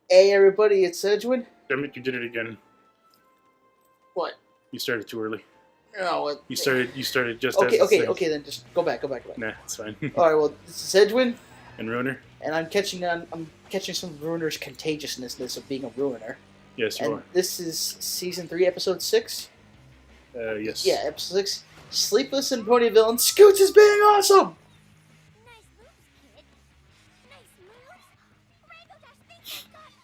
Hey everybody, it's Edwin. Damn it, you did it again. What? You started too early. Oh, what? You started just Okay, as okay, it says. okay. Then just go back. Nah, it's fine. All right. Well, this is Edwin, And Ruiner? and I'm catching some ruiner's contagiousness of being a ruiner. Yes, you And are. this is season 3, episode 6. Yes. Yeah, episode 6. Sleepless in Ponyville, and Scoots is being awesome.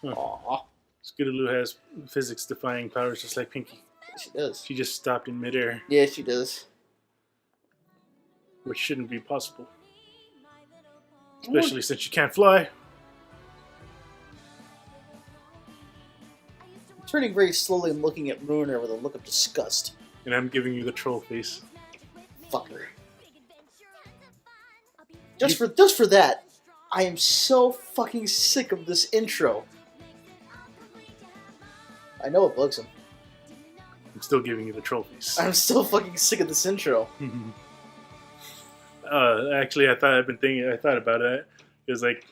Huh. Aw, Scootaloo has physics-defying powers just like Pinky. she does. She just stopped in midair, Yeah, she does. which shouldn't be possible. Especially since she can't fly. Turning very slowly and looking at Ruiner with a look of disgust. And I'm giving you the troll face. Fucker. Just for that, I am so fucking sick of this intro. I know it bugs him. I'm still giving you the troll face. I'm so fucking sick of this intro. Actually, I thought about it. It was like,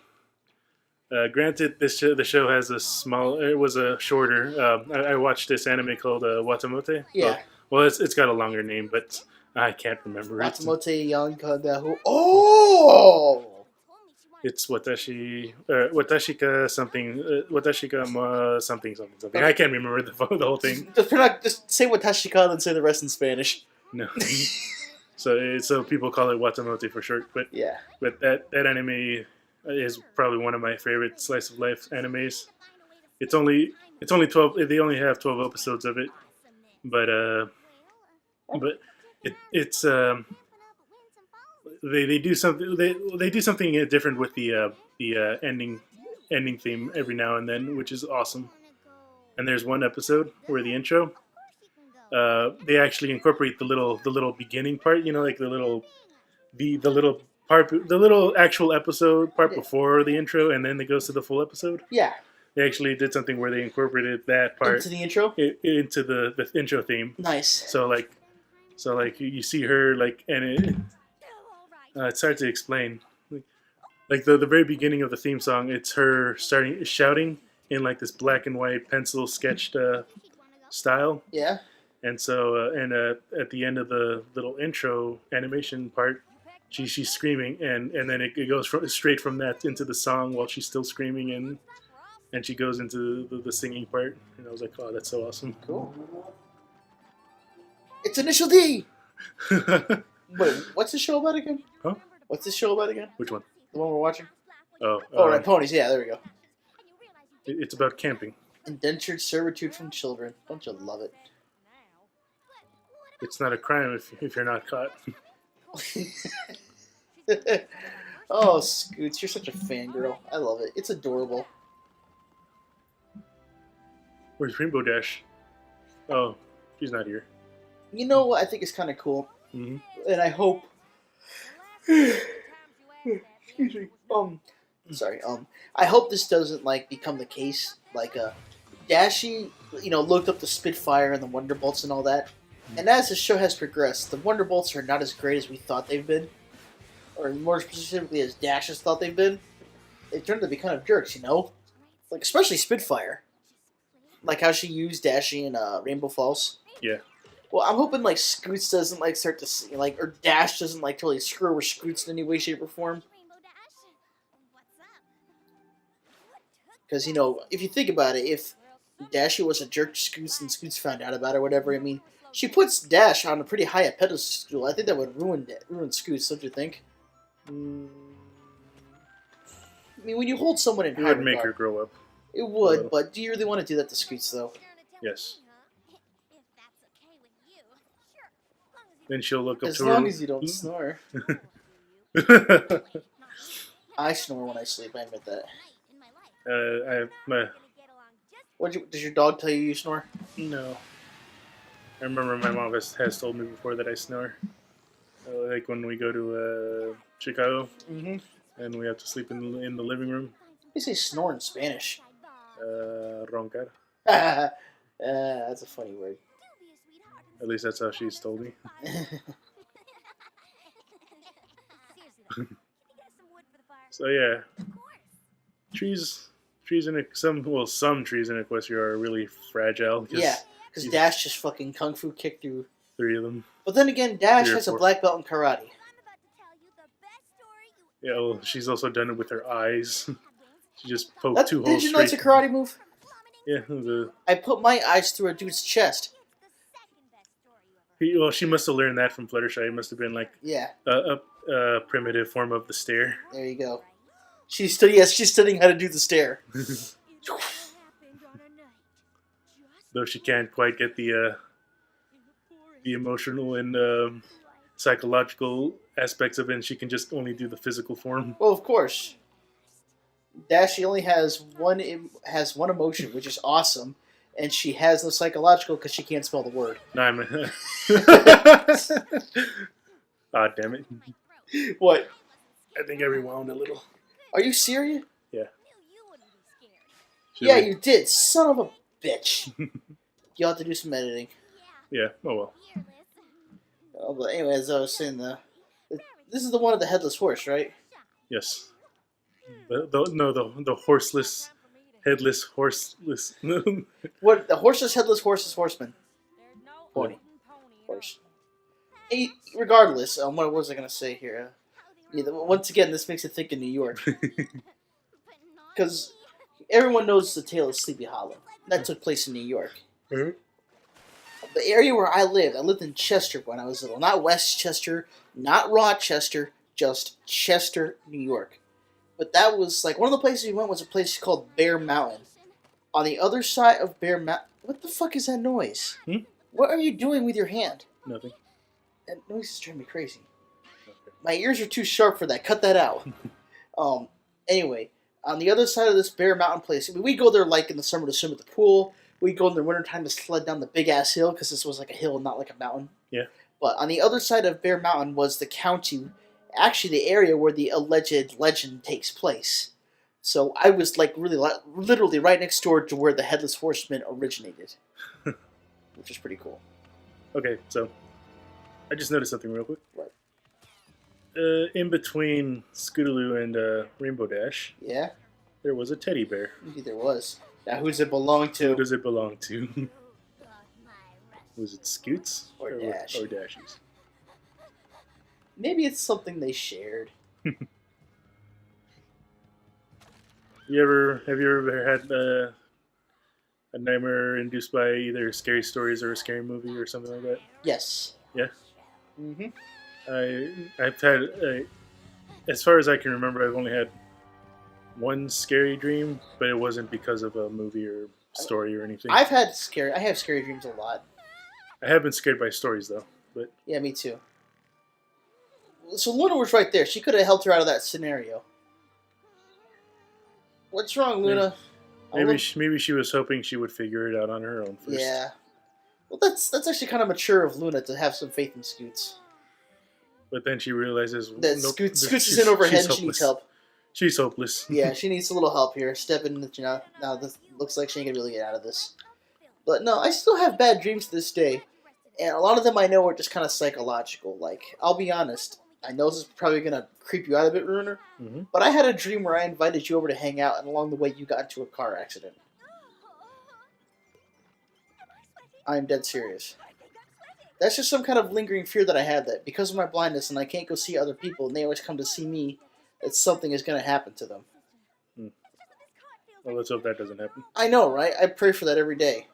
granted, the show has a small. It was a shorter. I watched this anime called Watamote. Yeah. Well, it's got a longer name, but I can't remember it. Watamote Yankadahu. Oh! It's Watashika something. Watashika something. I can't remember the whole thing. Just say Watashika and say the rest in Spanish. No. So people call it Watamote for short, but Yeah. But that anime is probably one of my favorite slice of life animes. It's only 12. They only have 12 episodes of it, but it's they do something they do something different with the ending theme every now and then, which is awesome. And there's one episode where the intro they actually incorporate the little beginning part, like the little part, the little actual episode part before the intro, and then it goes to the full episode. Yeah. They actually did something where they incorporated that part into the intro. Into the intro theme. Nice. So you see her and it's hard to explain. Like the very beginning of the theme song, it's her shouting in like this black and white pencil sketched style. Yeah. And so at the end of the little intro animation part, she's screaming, and then it goes straight from that into the song while she's still screaming, and she goes into the singing part. And I was like, oh, that's so awesome. Cool. It's Initial D! Wait, what's the show about again? Huh? What's this show about again? Which one? The one we're watching? Oh, right, ponies. Yeah, there we go. It's about camping. Indentured servitude from children. Don't you love it? It's not a crime if you're not caught. Oh, Scoots, you're such a fangirl. I love it. It's adorable. Where's Rainbow Dash? Oh, she's not here. You know what I think is kind of cool? Mm-hmm. And I hope... Excuse me. Sorry. I hope this doesn't, become the case. Dashie, looked up the Spitfire and the Wonderbolts and all that. And as the show has progressed, the Wonderbolts are not as great as we thought they've been. Or more specifically, as Dash has thought they've been. They've turned to be kind of jerks, especially Spitfire. Like how she used Dashie in Rainbow Falls. Yeah. Well, I'm hoping, Scoots doesn't, start to see, or Dash doesn't, totally screw over Scoots in any way, shape, or form. Because, if you think about it, if Dashie was a jerk to Scoots and Scoots found out about it or whatever, she puts Dash on a pretty high pedestal. I think that would ruin Scoots, don't you think? When you hold someone in high regard... It would make her grow up. It would, but do you really want to do that to Scoots, though? Yes. Then she'll look up as to her. As long as you don't snore. I snore when I sleep, I admit that. Does your dog tell you snore? No. I remember my mom has told me before that I snore. Like when we go to Chicago, and we have to sleep in the living room. You say snore in Spanish. Roncar. That's a funny word. At least that's how she's told me. So yeah, trees trees in some trees in Equestria are really fragile. Yeah, because he's- Dash just fucking kung fu kicked through. 3 of them. But then again, Dash 3 or has a 4. black belt in karate. Yeah, well, she's also done it with her eyes. She just poked That, 2 did holes you know it's straight. a karate move? Yeah, I put my eyes through a dude's chest. she must have learned that from Fluttershy. It must have been like Yeah, a primitive form of the stare. there you go. She's studying how to do the stare. Though she can't quite get the emotional and psychological aspects of it, and she can just only do the physical form. Well, of course. Dash, she only has one emotion, which is awesome, and she has no psychological because she can't spell the word. No, I'm. Ah, damn it! What? I think I rewound a little. Are you serious? Yeah. Yeah, you did, son of a bitch. You'll have to do some editing. Yeah. Oh well. Oh, but anyway, as I was saying, this is the one of the headless horse, right? Yes. The horseless, headless, horseless. What? The horseless, headless, horseless horseman. Pony. Horse. Hey, regardless, what was I going to say here? Once again, this makes me think of New York. Because everyone knows the tale of Sleepy Hollow. That took place in New York. Mm-hmm. The area where I lived in Chester when I was little. Not Westchester, not Rochester, just Chester, New York. But that was, like, one of the places we went was a place called Bear Mountain. On the other side of Bear Mountain... What the fuck is that noise? What are you doing with your hand? Nothing. That noise is driving me crazy. Okay. My ears are too sharp for that. Cut that out. Anyway, on the other side of this Bear Mountain place, we go there like in the summer to swim at the pool. We go in the wintertime to sled down the big ass hill because this was like a hill, not like a mountain. Yeah. But on the other side of Bear Mountain was the county, actually the area where the alleged legend takes place. So I was like literally right next door to where the Headless Horseman originated, which is pretty cool. Okay, so I just noticed something real quick. What? In between Scootaloo and Rainbow Dash, Yeah, there was a teddy bear. maybe there was. Now who's it belong Who to? does it belong to? Was it Scoots Or Dash. Or Dashies? Maybe it's something they shared. Have you ever had a nightmare induced by either scary stories or a scary movie or something like that? Yes. Yeah. Mm-hmm. I've had, as far as I can remember, I've only had one scary dream, but it wasn't because of a movie or story or anything. I have scary dreams a lot. I have been scared by stories though, but Yeah, me too. So Luna was right there. She could have helped her out of that scenario. What's wrong, Luna? maybe she was hoping she would figure it out on her own first. Yeah. Well, that's actually kind of mature of Luna to have some faith in Scoots. But then she realizes That nope, Scoots is in over her head and she needs help. She's hopeless. Yeah, she needs a little help here. Step in, now this looks like she ain't gonna really get out of this. But no, I still have bad dreams to this day. And a lot of them I know are just kind of psychological. Like, I'll be honest, I know this is probably gonna creep you out a bit, Ruiner, but I had a dream where I invited you over to hang out, and along the way you got into a car accident. I'm dead serious. That's just some kind of lingering fear that I have, that because of my blindness and I can't go see other people, and they always come to see me, that something is gonna happen to them. Well, let's hope that doesn't happen. I know, right? I pray for that every day.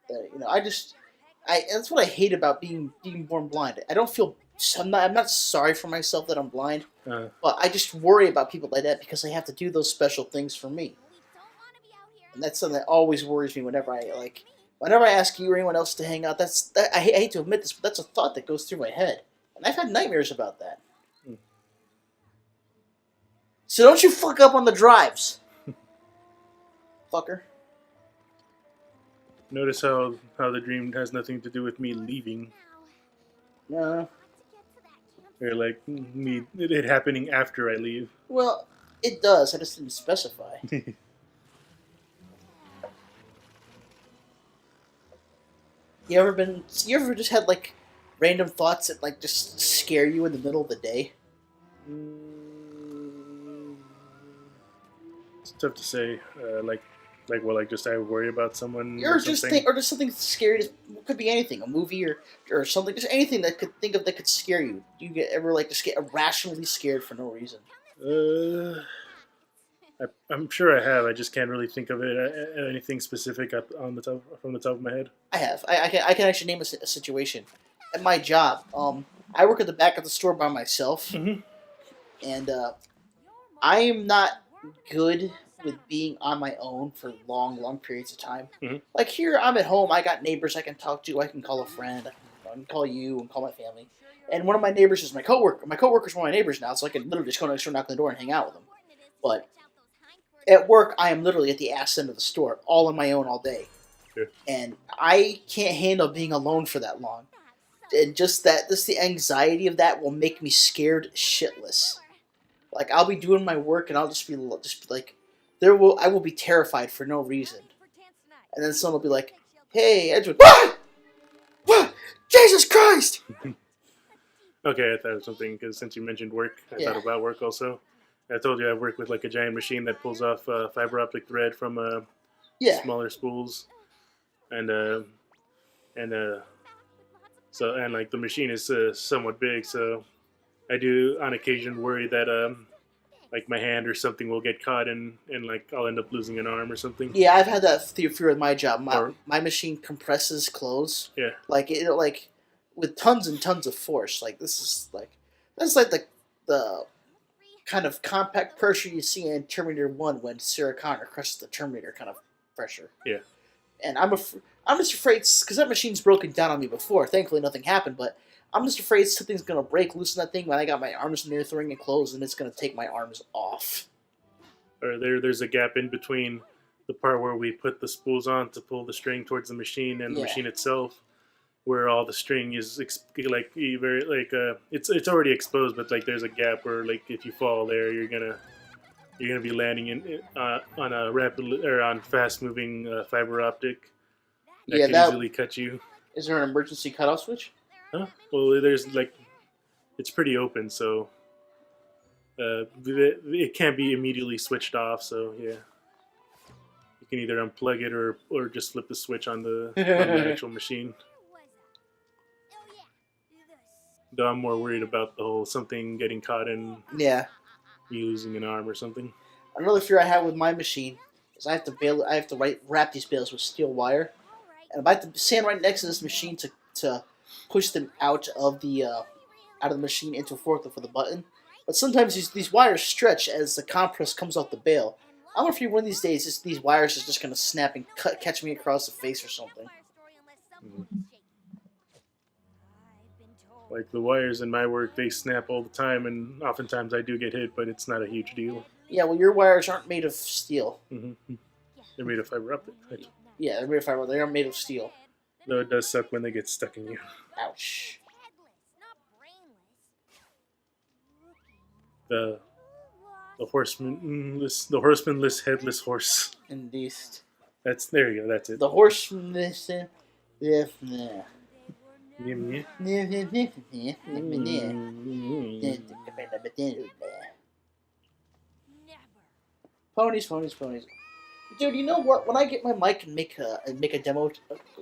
That's what I hate about being born blind. I don't feel. I'm not sorry for myself that I'm blind, but I just worry about people like that because they have to do those special things for me, and that's something that always worries me whenever I ask you or anyone else to hang out. I hate to admit this, but that's a thought that goes through my head, and I've had nightmares about that. So don't you fuck up on the drives, fucker. Notice how the dream has nothing to do with me leaving. No. Or like it happening after I leave. Well, it does. I just didn't specify. You ever just had like random thoughts that like just scare you in the middle of the day? tough to say. Like just I worry about someone Or or just something. or just something scary. It could be anything, a movie or something. Just anything that could think of that could scare you. Do you ever like just get irrationally scared for no reason? Uh, I'm sure I have. I just can't really think of it anything specific on the top from the top of my head. I have. I can actually name a situation. At my job, I work at the back of the store by myself, Hmm. and I am not good with being on my own for long periods of time. Hmm. Like here, I'm at home. I got neighbors I can talk to. I can call a friend. I can call you and call my family. And one of my neighbors is my coworker. My coworker's one of my neighbors now, so I can literally just go next door, knock on the door, and hang out with them. But at work, I am literally at the ass end of the store, all on my own all day, Yeah. and I can't handle being alone for that long. And just the anxiety of that will make me scared shitless. Like I'll be doing my work and I'll just be like, I will be terrified for no reason, and then someone will be like, "Hey, Edward, what? Jesus Christ!" Okay, I thought of something because since you mentioned work, I Yeah, thought about work also. I told you I work with like a giant machine that pulls off fiber optic thread from yeah, smaller spools, and and so and like the machine is somewhat big, so I do on occasion worry that like my hand or something will get caught and like I'll end up losing an arm or something. yeah. I've had that fear with my job. My Or my machine compresses clothes, yeah, like with tons and tons of force. Like that's like the kind of compact pressure you see in Terminator 1 when Sarah Connor crushes the Terminator kind of pressure. yeah. And I'm just afraid, because that machine's broken down on me before. Thankfully, nothing happened, but I'm just afraid something's going to break loose in that thing when I got my arms in there throwing it closed, and it's going to take my arms off. Or there's a gap in between the part where we put the spools on to pull the string towards the machine and the Yeah. machine itself, where all the string is very it's already exposed, but like there's a gap where like if you fall there, you're gonna be landing on a rapid or on fast moving fiber optic that Yeah, could easily cut you. is there an emergency cutoff switch? Huh? Well, there's like it's pretty open, so it can't be immediately switched off. So yeah, you can either unplug it or just flip the switch on the actual machine. Though I'm more worried about the whole something getting caught and Yeah. me losing an arm or something. Another fear I have with my machine is I have to wrap these bales with steel wire, and I have to stand right next to this machine to push them out of the machine into a forklift with a button. But sometimes these wires stretch as the compress comes off the bale. I'm afraid one of these days these wires is just gonna snap and catch me across the face or something. Mhm. Like the wires in my work, they snap all the time, and oftentimes I do get hit, but it's not a huge deal. Yeah, well, your wires aren't made of steel. Hmm. They're made of fiber optic. Yeah, they're made of fiber. They aren't made of steel. Though it does suck when they get stuck in you. Ouch. The the horsemanless headless horse. Indeed. There you go. That's it. The horseman. Yeah. Yeah. Ponies, ponies, ponies. Dude, you know what? When I get my mic and make a demo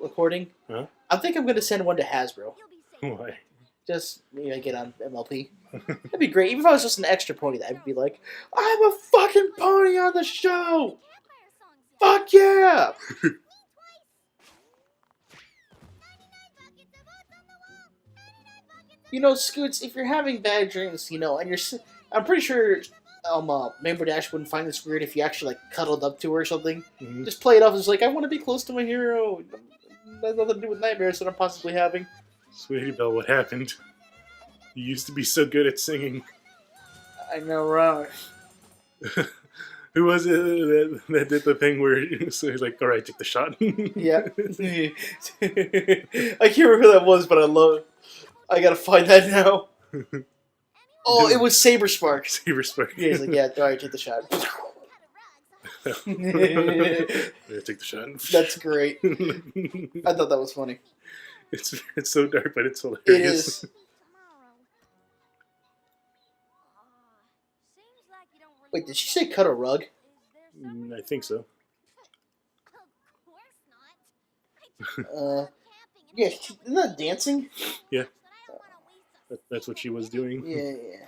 recording, Huh? I think I'm gonna send one to Hasbro. Why? Just maybe get on MLP. That'd be great. Even if I was just an extra pony, I'd be like, I'm a fucking pony on the show. Fuck yeah! You know, Scoots, if you're having bad dreams, and I'm pretty sure Rainbow Dash wouldn't find this weird if you actually like cuddled up to her or something. Mhm. Just play it off as like, I want to be close to my hero. That has nothing to do with nightmares that I'm possibly having. Sweetie Belle, what happened? You used to be so good at singing. I know, right? Who was it that did the thing where so he's like, all right, take the shot? Yeah. I can't remember who that was, but I gotta find that now. Oh, it was Saber Spark. Saber Spark. Yeah, he's like, yeah, alright, take the shot. Yeah, take the shot. That's great. I thought that was funny. It's so dark, but it's hilarious. It is. Wait, did she say cut a rug? I think so. Yeah, isn't that dancing? Yeah. That's what she was doing. Yeah.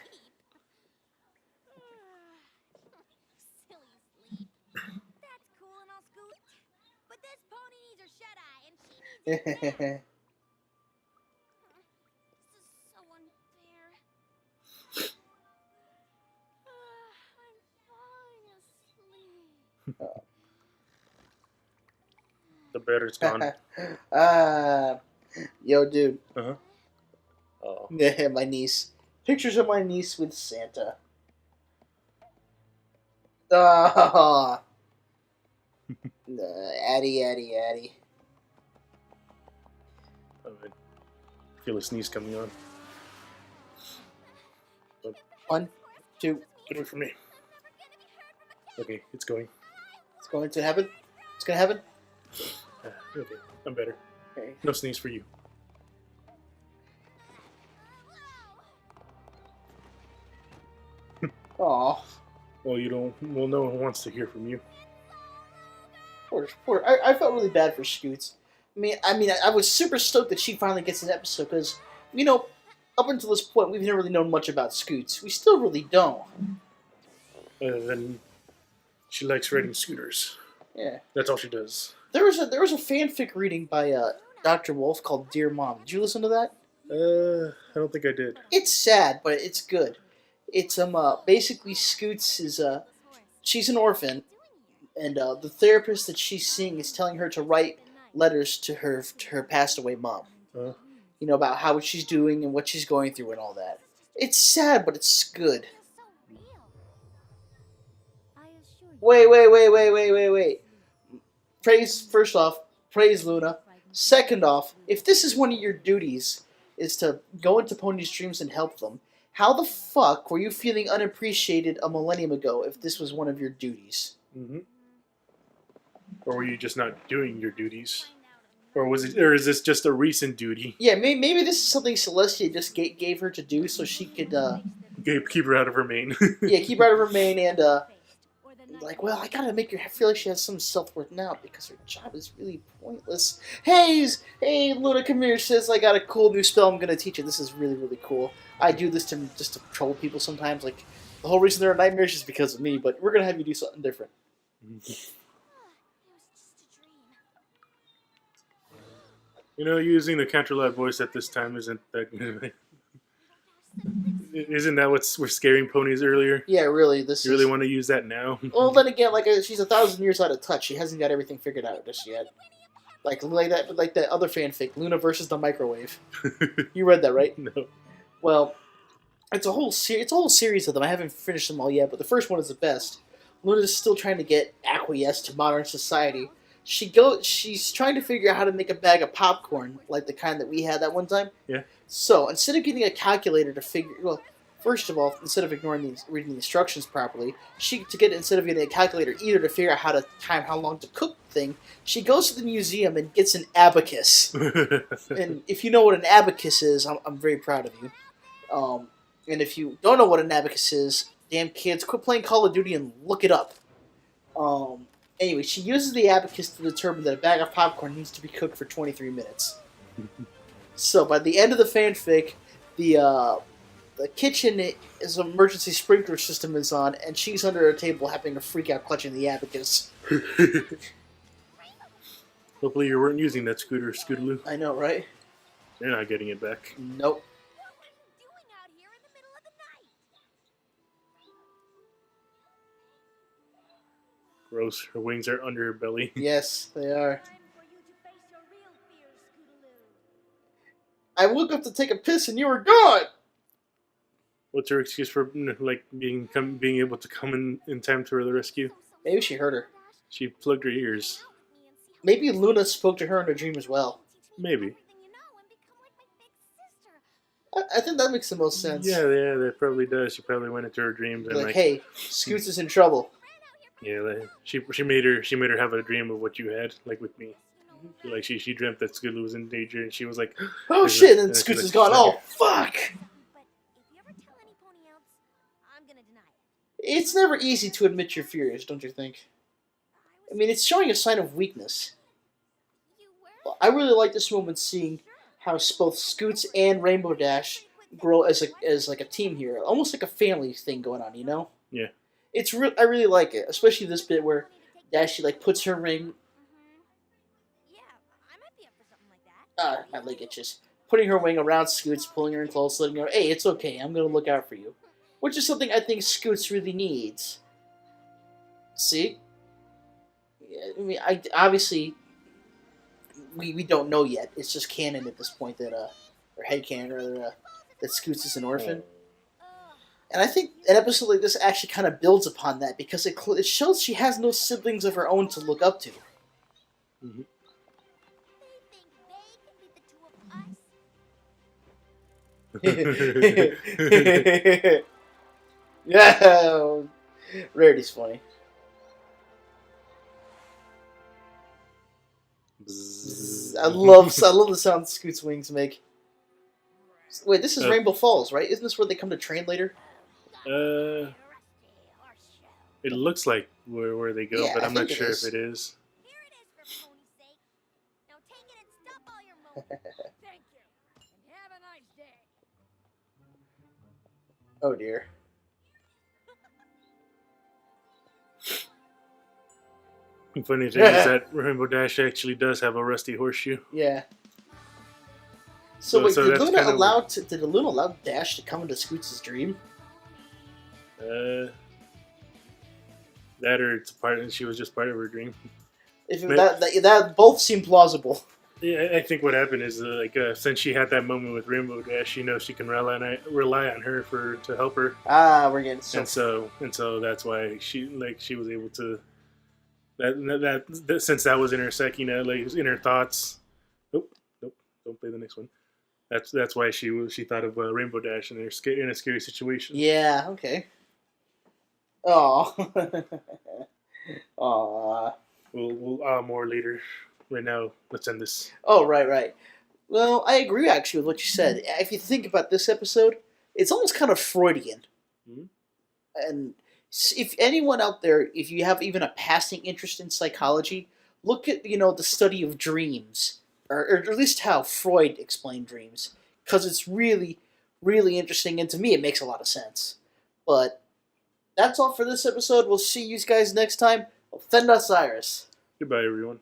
The batter's gone. Yo, dude. Uh-huh. Oh. Yeah, my niece. Pictures of my niece with Santa. Ah. Addie. I feel a sneeze coming on. 1, 2. Get away from me. Okay, it's going. It's going to happen. It's gonna happen. Okay, I'm better. Okay. No sneeze for you. Aw. Well, you don't. Well, no one wants to hear from you. Poor. I felt really bad for Scoots. I was super stoked that she finally gets an episode because, up until this point, we've never really known much about Scoots. We still really don't. Other than she likes riding scooters. Yeah. That's all she does. There was a fanfic reading by Dr. Wolf called Dear Mom. Did you listen to that? I don't think I did. It's sad, but it's good. It's basically Scoots is she's an orphan, and the therapist that she's seeing is telling her to write letters to her passed away mom. About how she's doing and what she's going through and all that. It's sad, but it's good. Wait. First off, praise Luna. Second off, if this is one of your duties, is to go into Pony's dreams and help them, how the fuck were you feeling unappreciated a millennium ago if this was one of your duties? Mm-hmm. Or were you just not doing your duties? Or is this just a recent duty? Yeah, maybe this is something Celestia just gave her to do so she could, keep her out of her main. yeah, keep her out of her main and, I gotta make her feel like she has some self-worth now because her job is really pointless. Hey, Luna, come here. Says I got a cool new spell I'm gonna teach you. This is really, really cool. I do this just to trouble people sometimes. Like, the whole reason there are nightmares is because of me, but we're gonna have you do something different. Using the counter-loud voice at this time isn't that good. Isn't that what we're scaring ponies earlier? Yeah, really. You really want to use that now? Well, then again, she's 1,000 years out of touch. She hasn't got everything figured out just yet. Like that other fanfic, Luna versus the microwave. You read that, right? No. Well, it's a whole series of them. I haven't finished them all yet, but the first one is the best. Luna's still trying to get acquiesced to modern society. She's trying to figure out how to make a bag of popcorn, like the kind that we had that one time. Yeah. So, instead of getting a calculator to figure... Well, first of all, instead of reading the instructions properly, instead of getting a calculator either to figure out how to time how long to cook the thing, she goes to the museum and gets an abacus. And if you know what an abacus is, I'm very proud of you. And if you don't know what an abacus is, damn kids, quit playing Call of Duty and look it up. Anyway, she uses the abacus to determine that a bag of popcorn needs to be cooked for 23 minutes. So by the end of the fanfic, the kitchen is an emergency sprinkler system is on, and she's under a table having a freak out clutching the abacus. Hopefully you weren't using that Scootaloo. I know, right? They're not getting it back. Nope. Gross. Her wings are under her belly. Yes, they are. I woke up to take a piss and you were gone! What's her excuse for being able to come in time to the rescue? Maybe she heard her. She plugged her ears. Maybe Luna spoke to her in a dream as well. Maybe. I think that makes the most sense. Yeah, that probably does. She probably went into her dreams and hey, Scoots is in trouble. Yeah, she made her have a dream of what you had, like with me. Like she dreamt that Scootaloo was in danger, and she was like, "Oh shit!" And Scoots is gone. Oh fuck! It's never easy to admit your fears, don't you think? I mean, it's showing a sign of weakness. I really like this moment, seeing how both Scoots and Rainbow Dash grow as like a team here, almost like a family thing going on. You know? Yeah. It's I really like it, especially this bit where Dashie like puts her ring. My leg itches. Putting her wing around Scoots, pulling her in close, letting her, hey, it's okay, I'm gonna look out for you. Which is something I think Scoots really needs. See? Yeah, I mean, obviously, we don't know yet. It's just canon at this point that, or headcanon rather, that Scoots is an orphan. And I think an episode like this actually kind of builds upon that, because it shows she has no siblings of her own to look up to. Mm-hmm. Yeah, Rarity's funny. I love the sound Scoot's wings make. Wait, this is Rainbow Falls, right? Isn't this where they come to train later? It looks like where they go, Yeah, but I I'm not think it sure is. if it is. Oh dear. The funny thing is that Rainbow Dash actually does have a rusty horseshoe. Yeah. So wait, so did that's Luna kinda allow Dash to come into Scoots' dream? That or it's she was just part of her dream. If that both seem plausible. Yeah, I think what happened is since she had that moment with Rainbow Dash, she knows she can rely on her to help her. We're getting and so that's why she was able to that since that was in her Sekina, like in her thoughts. Nope, don't play the next one. That's why she thought of Rainbow Dash in a scary situation. Yeah. Okay. Oh. Aww. We'll more later. Right now, let's end this. Oh, right. Well, I agree actually with what you said. If you think about this episode, it's almost kind of Freudian. Mm-hmm. And if anyone out there, if you have even a passing interest in psychology, look at the study of dreams, or at least how Freud explained dreams, because it's really, really interesting, and to me, it makes a lot of sense. But that's all for this episode. We'll see you guys next time. Offend us, Cyrus. Goodbye, everyone.